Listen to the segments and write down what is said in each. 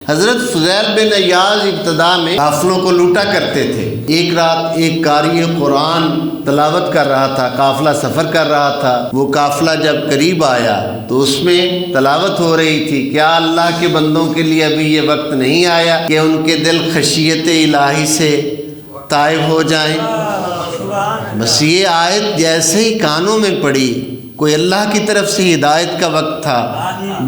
حضرت فضیل بن عیاض ابتدا میں قافلوں کو لوٹا کرتے تھے۔ ایک رات ایک قاری قرآن تلاوت کر رہا تھا، قافلہ سفر کر رہا تھا۔ وہ قافلہ جب قریب آیا تو اس میں تلاوت ہو رہی تھی، کیا اللہ کے بندوں کے لیے ابھی یہ وقت نہیں آیا کہ ان کے دل خشیت الہی سے طائب ہو جائیں؟ بس یہ آیت جیسے ہی کانوں میں پڑی، کوئی اللہ کی طرف سے ہدایت کا وقت تھا،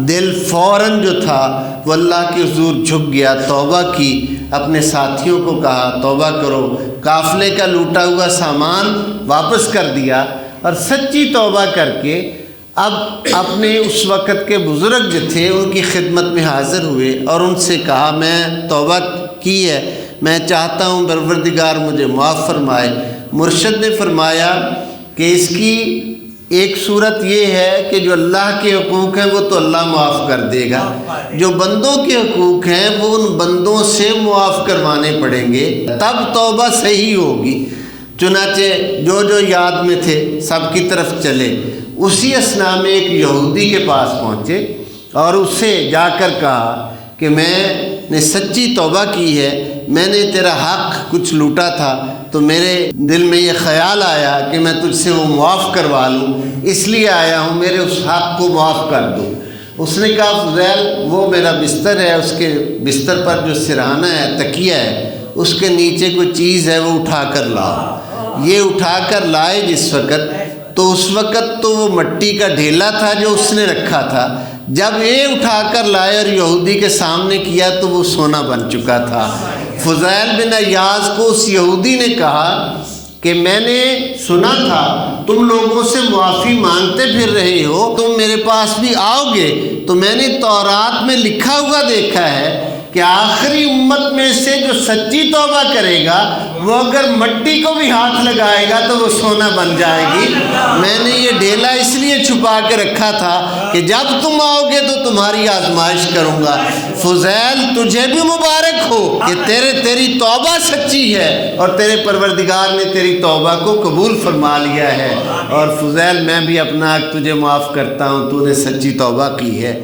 دل فوراً جو تھا وہ اللہ کے حضور جھک گیا، توبہ کی، اپنے ساتھیوں کو کہا توبہ کرو، قافلے کا لوٹا ہوا سامان واپس کر دیا اور سچی توبہ کر کے اب اپنے اس وقت کے بزرگ جو تھے ان کی خدمت میں حاضر ہوئے اور ان سے کہا میں توبہ کی ہے، میں چاہتا ہوں پروردگار مجھے معاف فرمائے۔ مرشد نے فرمایا کہ اس کی ایک صورت یہ ہے کہ جو اللہ کے حقوق ہیں وہ تو اللہ معاف کر دے گا، جو بندوں کے حقوق ہیں وہ ان بندوں سے معاف کروانے پڑیں گے، تب توبہ صحیح ہوگی۔ چنانچہ جو یاد میں تھے سب کی طرف چلے۔ اسی اثناء میں ایک یہودی کے پاس پہنچے اور اس سے جا کر کہا کہ میں نے سچی توبہ کی ہے، میں نے تیرا حق کچھ لوٹا تھا تو میرے دل میں یہ خیال آیا کہ میں تجھ سے وہ معاف کروا لوں، اس لیے آیا ہوں، میرے اس حق کو معاف کر دو۔ اس نے کہا فضیل وہ میرا بستر ہے، اس کے بستر پر جو سرہانہ ہے، تکیہ ہے، اس کے نیچے کوئی چیز ہے وہ اٹھا کر لاؤ۔ یہ اٹھا کر لائے جس وقت، تو اس وقت تو وہ مٹی کا ڈھیلا تھا جو اس نے رکھا تھا، جب یہ اٹھا کر لائے اور یہودی کے سامنے کیا تو وہ سونا بن چکا تھا۔ فضیل بن عیاض کو اس یہودی نے کہا کہ میں نے سنا تھا تم لوگوں سے معافی مانگتے پھر رہے ہو، تم میرے پاس بھی آؤ گے تو میں نے تورات میں لکھا ہوا دیکھا ہے کہ آخری امت میں سے جو سچی توبہ کرے گا وہ اگر مٹی کو بھی ہاتھ لگائے گا تو وہ سونا بن جائے گی۔ میں نے یہ ڈھیلا اس لیے چھپا کے رکھا تھا کہ جب تم آؤ گے تو تمہاری آزمائش کروں گا۔ فضیل تجھے بھی مبارک ہو کہ تیری توبہ سچی ہے اور تیرے پروردگار نے تیری توبہ کو قبول فرما لیا ہے، اور فضیل میں بھی اپنا حق تجھے معاف کرتا ہوں، تو نے سچی توبہ کی ہے۔